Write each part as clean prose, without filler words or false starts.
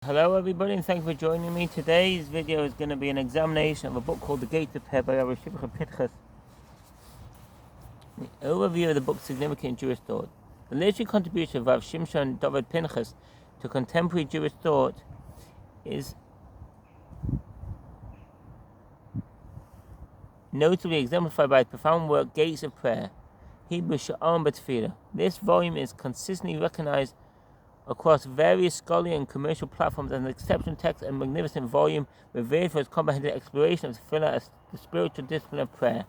Hello everybody and thank you for joining me. Today's video is going to be an examination of a book called The Gates of Prayer by Rabbi Shimcha Pinchas. The overview of the book's significant Jewish thought. The literary contribution of Rav Shimshon David Pinchas to contemporary Jewish thought is notably exemplified by his profound work Gates of Prayer, Hebrew Sha'aron B'Tefillah. This volume is consistently recognized across various scholarly and commercial platforms as an exceptional text and magnificent volume revered for its comprehensive exploration of tefillah as the spiritual discipline of prayer.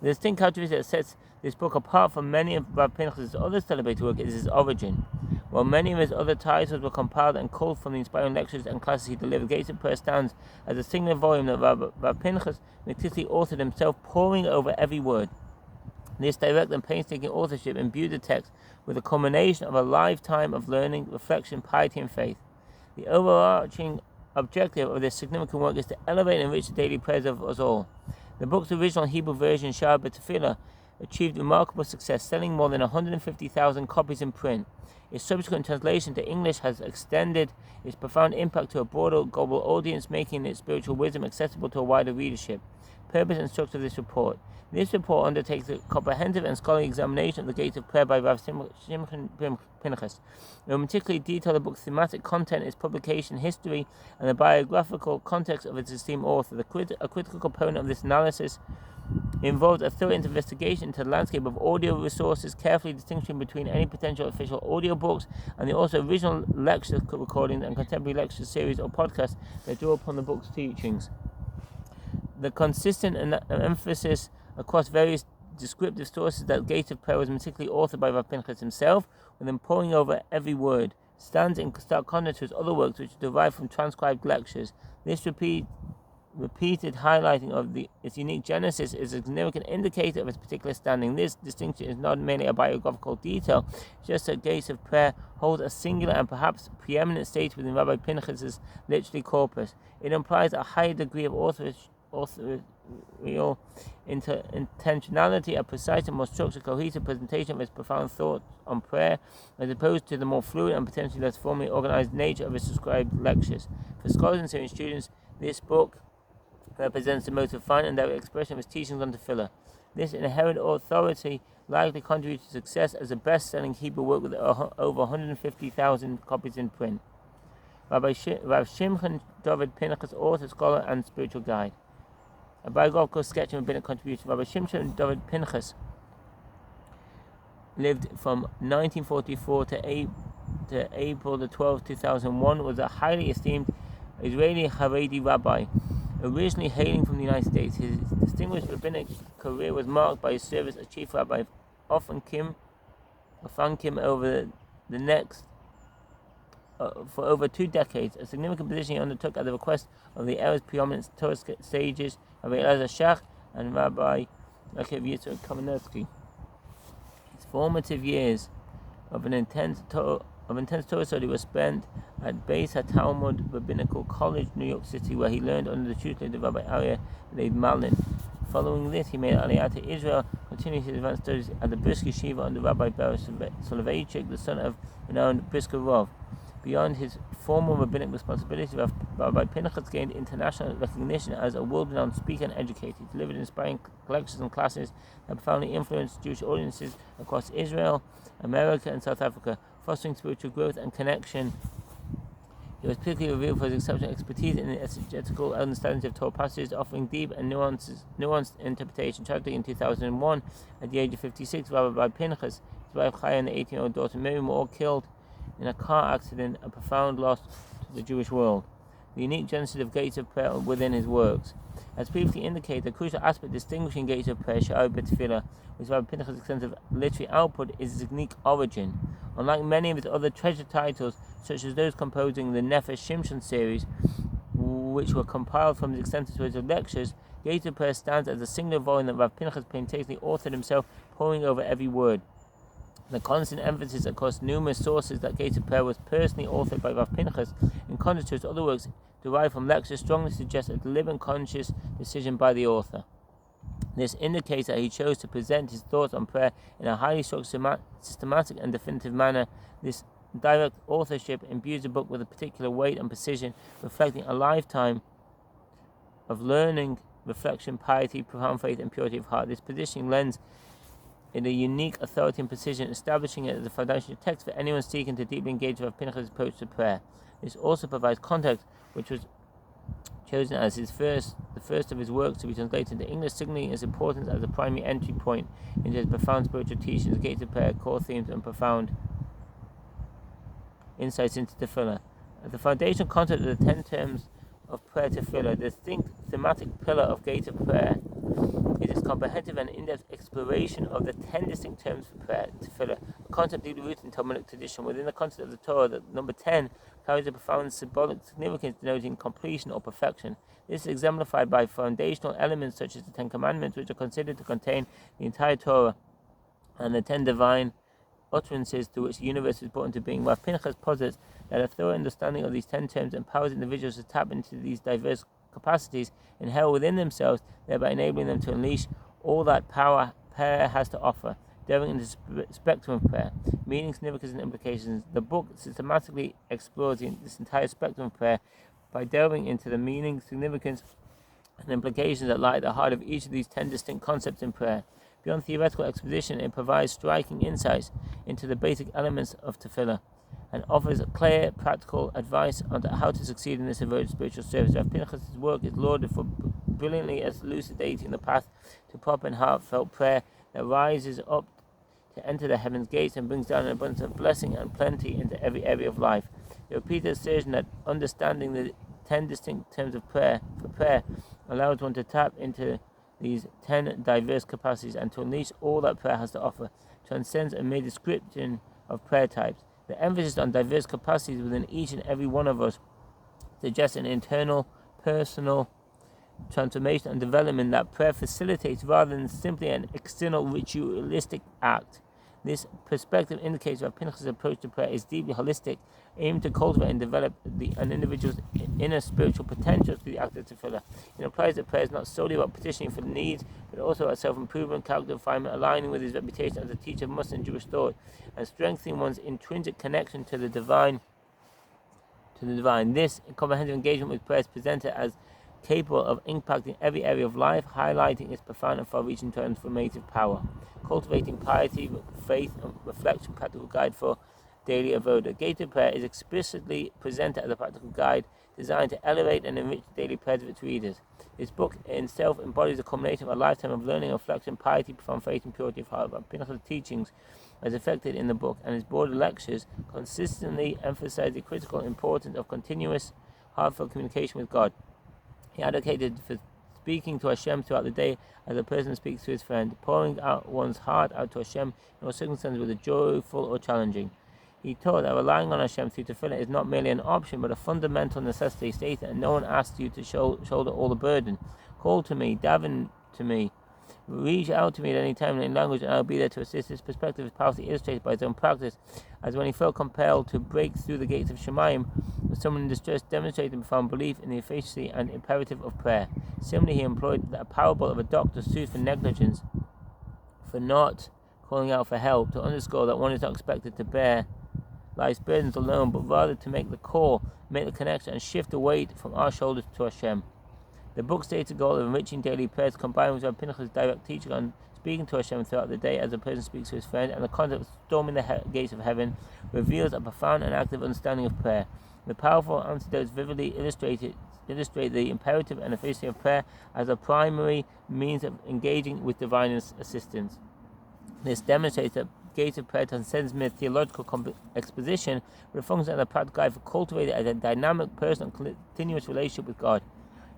The distinct characteristic that sets this book apart from many of Rav Pinchas' other celebrated work is its origin. While many of his other titles were compiled and culled from the inspiring lectures and classes he delivered, Gates of Prayer stands as a singular volume that Rav Pinchas meticulously authored himself, poring over every word. This direct and painstaking authorship imbued the text with a culmination of a lifetime of learning, reflection, piety, and faith. The overarching objective of this significant work is to elevate and enrich the daily prayers of us all. The book's original Hebrew version, Sha'ar B'Tefillah, achieved remarkable success, selling more than 150,000 copies in print. Its subsequent translation to English has extended its profound impact to a broader global audience, making its spiritual wisdom accessible to a wider readership. Purpose and structure of this report. This report undertakes a comprehensive and scholarly examination of the Gates of Prayer by Rav Shimcha Pinchas. It will meticulously detail the book's thematic content, its publication history, and the biographical context of its esteemed author. A critical component of this analysis involved a thorough investigation into the landscape of audio resources, carefully distinguishing between any potential official audiobooks and the also original lecture recordings and contemporary lecture series or podcasts that draw upon the book's teachings. The consistent emphasis across various descriptive sources that Gates of Prayer was meticulously authored by Rav Pinchas himself, with him poring over every word, stands in stark contrast to his other works, which are derived from transcribed lectures. This repeated highlighting of its unique genesis is a significant indicator of its particular standing. This distinction is not merely a biographical detail, just that Gates of Prayer holds a singular and perhaps preeminent state within Rabbi Pinchas' literary corpus. It implies a high degree of authorial intentionality, a precise and more structured, cohesive presentation of its profound thoughts on prayer, as opposed to the more fluid and potentially less formally organized nature of its described lectures. For scholars and seminary students, this book represents the most refined and direct expression of his teachings on tefillah. This inherent authority likely contributed to success as a best-selling Hebrew work with over 150,000 copies in print. Rav Shimcha David Pinchas, author, scholar, and spiritual guide. A biographical sketch of rabbinic contribution. Rabbi Shimshon David Pinchas lived from 1944 to April the 12th, 2001, was a highly esteemed Israeli Haredi rabbi, originally hailing from the United States. His distinguished rabbinic career was marked by his service as chief rabbi of Ofankim over the next for over 2 decades, a significant position he undertook at the request of the era's preeminent Torah sages, Rabbi Elazar Shach and Rabbi Yaakov Yitzchak Kamenetsky. His formative years of intense Torah study were spent at Beis HaTalmud Rabbinical College, New York City, where he learned under the tutelage of Rabbi Aryeh Leib Malin. Following this, he made Aliyah to Israel, continuing his advanced studies at the Brisker Yeshiva under Rabbi Ber Soloveitchik, the son of renowned Brisker Rov. Beyond his formal rabbinic responsibilities, Rabbi Pinchas gained international recognition as a world-renowned speaker and educator. He delivered inspiring lectures and classes that profoundly influenced Jewish audiences across Israel, America, and South Africa, fostering spiritual growth and connection. He was particularly revered for his exceptional expertise in the exegetical understanding of Torah passages, offering deep and nuanced interpretation. Tragically, in 2001, at the age of 56, Rabbi Pinchas, his wife Chaya, and the 18-year-old daughter Miriam were all killed in a car accident, a profound loss to the Jewish world. The unique genesis of Gates of Prayer within his works. As previously indicated, a crucial aspect distinguishing Gates of Prayer, Sha'ar B'Tefillah, which Rabbi Pinchas' extensive literary output, is its unique origin. Unlike many of his other treasured titles, such as those composing the Nefesh Shimshon series, which were compiled from his extensive series of lectures, Gates of Prayer stands as a singular volume that Rabbi Pinchas painstakingly authored himself, poring over every word. The constant emphasis across numerous sources that Gates of Prayer was personally authored by Rav Pinchas, in contrast to his other works derived from lectures, strongly suggests a deliberate, conscious decision by the author. This indicates that he chose to present his thoughts on prayer in a highly structured, systematic, and definitive manner. This direct authorship imbues the book with a particular weight and precision, reflecting a lifetime of learning, reflection, piety, profound faith, and purity of heart. This positioning lends it a unique authority and precision, establishing it as a foundational text for anyone seeking to deeply engage with Pinchas' approach to prayer. This also provides context, which was chosen as the first of his works to be translated into English, signaling its importance as a primary entry point into his profound spiritual teachings, gates of prayer, core themes, and profound insights into tefillah. The foundational concept of the 10 terms of prayer tefillah, the distinct thematic pillar of gates of prayer, is its comprehensive and in-depth exploration of the 10 distinct terms for prayer tefillah, a concept deeply rooted in Talmudic tradition. Within the concept of the Torah, the number 10 carries a profound symbolic significance denoting completion or perfection. This is exemplified by foundational elements such as the 10 Commandments, which are considered to contain the entire Torah, and the 10 divine utterances through which the universe is brought into being. Rav Pinchas posits that a thorough understanding of these 10 terms empowers individuals to tap into these diverse capacities inherent within themselves, thereby enabling them to unleash all that power prayer has to offer. Delving into the spectrum of prayer, meaning, significance, and implications, the book systematically explores this entire spectrum of prayer by delving into the meaning, significance, and implications that lie at the heart of each of these 10 distinct concepts in prayer. Beyond theoretical exposition, it provides striking insights into the basic elements of tefillah and offers clear, practical advice on how to succeed in this devoted spiritual service. Rav Pinchas' work is lauded for brilliantly elucidating the path to proper and heartfelt prayer that rises up to enter the heaven's gates and brings down an abundance of blessing and plenty into every area of life. The repeated assertion that understanding the 10 distinct terms of prayer allows one to tap into these 10 diverse capacities and to unleash all that prayer has to offer transcends a mere description of prayer types. The emphasis on diverse capacities within each and every one of us suggests an internal, personal transformation and development that prayer facilitates rather than simply an external ritualistic act. This perspective indicates that Pinchas' approach to prayer is deeply holistic, aiming to cultivate and develop an individual's inner spiritual potential through the act of tefillah. It implies that prayer is not solely about petitioning for needs, but also about self-improvement, character refinement, aligning with his reputation as a teacher of Muslim Jewish thought, and strengthening one's intrinsic connection to the divine. This comprehensive engagement with prayer is presented as capable of impacting every area of life, highlighting its profound and far-reaching transformative power. Cultivating piety, faith, and reflection, practical guide for daily avoda. Gate of Prayer is explicitly presented as a practical guide designed to elevate and enrich the daily prayers of its readers. This book in itself embodies a culmination of a lifetime of learning, reflection, piety, profound faith, and purity of heart. Pinchas' teachings, as affected in the book, and his broader lectures consistently emphasize the critical importance of continuous, heartfelt communication with God. He advocated for speaking to Hashem throughout the day as a person speaks to his friend, pouring out one's heart out to Hashem in all circumstances, whether joyful or challenging. He taught that relying on Hashem through tefillah is not merely an option, but a fundamental necessity, stating that no one asks you to shoulder all the burden. Call to me, daven to me, reach out to me at any time in any language, and I'll be there to assist. This perspective is powerfully illustrated by his own practice, as when he felt compelled to break through the gates of Shemayim with someone in distress, demonstrating profound belief in the efficacy and imperative of prayer. Similarly, he employed a parable of a doctor sued for negligence, for not calling out for help, to underscore that one is not expected to bear life's burdens alone, but rather to make the call, make the connection, and shift the weight from our shoulders to Hashem. The book states the goal of enriching daily prayers, combined with Rav Pinchas' direct teaching on speaking to Hashem throughout the day as a person speaks to his friend, and the concept of storming the gates of heaven, reveals a profound and active understanding of prayer. The powerful antidotes vividly illustrate the imperative and efficacy of prayer as a primary means of engaging with divine assistance. This demonstrates that gates of prayer transcends mere theological exposition, but functions as a practical guide for cultivating a dynamic, personal, and continuous relationship with God.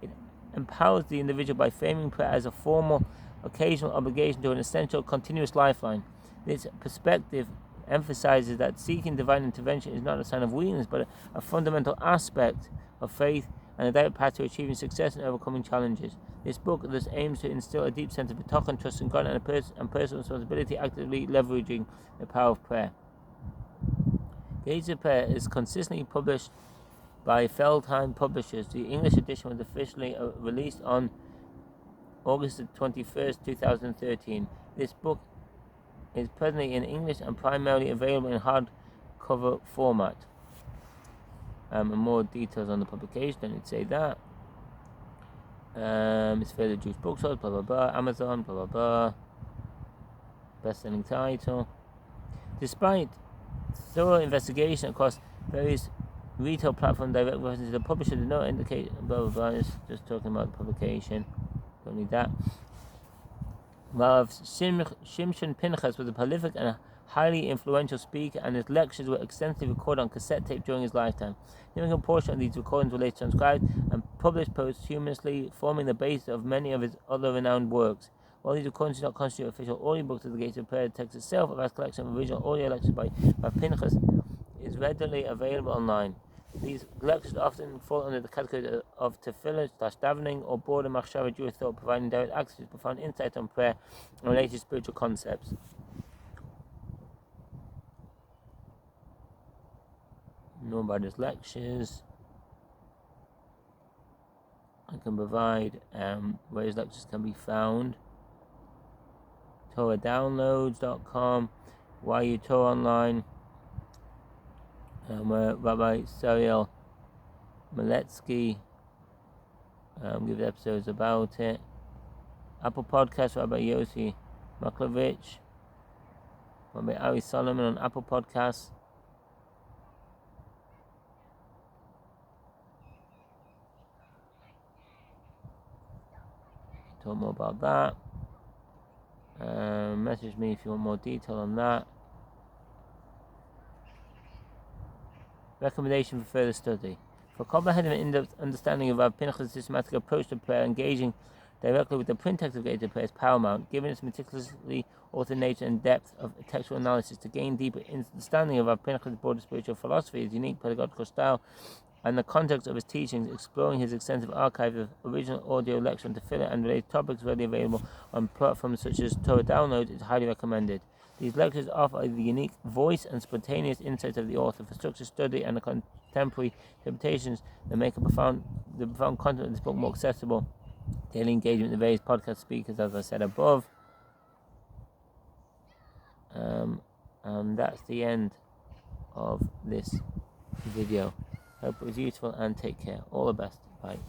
It empowers the individual by framing prayer as a formal, occasional obligation to an essential, continuous lifeline. This perspective emphasizes that seeking divine intervention is not a sign of weakness, but a fundamental aspect of faith and a direct path to achieving success and overcoming challenges. This book thus aims to instill a deep sense of bitachon, trust in God, and personal responsibility, actively leveraging the power of prayer. Gates of Prayer is consistently published by Feldheim Publishers. The English edition was officially released on August 21st, 2013. This book is presently in English and primarily available in hard cover format. And more details on the publication, I didn't say that. It's further Jewish bookstores, blah blah blah, Amazon, blah blah blah. Best-selling title. Despite thorough investigation across various retail platform direct references, the publisher did not indicate blah blah blah. Just talking about the publication. Don't need that. Rav Shimshon Pinchas was a prolific and highly influential speaker, and his lectures were extensively recorded on cassette tape during his lifetime. A significant portion of these recordings were later transcribed and published posthumously, forming the basis of many of his other renowned works. While these recordings do not constitute official audiobooks of the Gates of Prayer, the text itself, a vast collection of original audio lectures by Rav Pinchas, is readily available online. These lectures often fall under the category of tefillah/davening or border machshava Jewish thought, providing direct access to profound insight on prayer and related spiritual concepts. Know about his lectures. I can provide where his lectures can be found. TorahDownloads.com, YU Torah Online. Where Rabbi Sariel Maletsky gives episodes about it. Apple Podcasts, Rabbi Yossi Maklovich, Rabbi Ari Solomon on Apple Podcasts. Talk more about that. Message me if you want more detail on that. Recommendation for further study. For comprehensive and in-depth understanding of Rav Pinchas' systematic approach to prayer, engaging directly with the print text of Gates of Prayer is paramount. Given its meticulously authored nature and depth of textual analysis, to gain deeper understanding of Rav Pinchas' broader spiritual philosophy, his unique pedagogical style, and the context of his teachings, exploring his extensive archive of original audio lectures on tefillah and related topics readily available on platforms such as Torah Download, is highly recommended. These lectures offer the unique voice and spontaneous insights of the author for structured study and the contemporary interpretations that make the profound content of this book more accessible. Daily engagement with the various podcast speakers, as I said above. And that's the end of this video. Hope it was useful, and take care. All the best. Bye.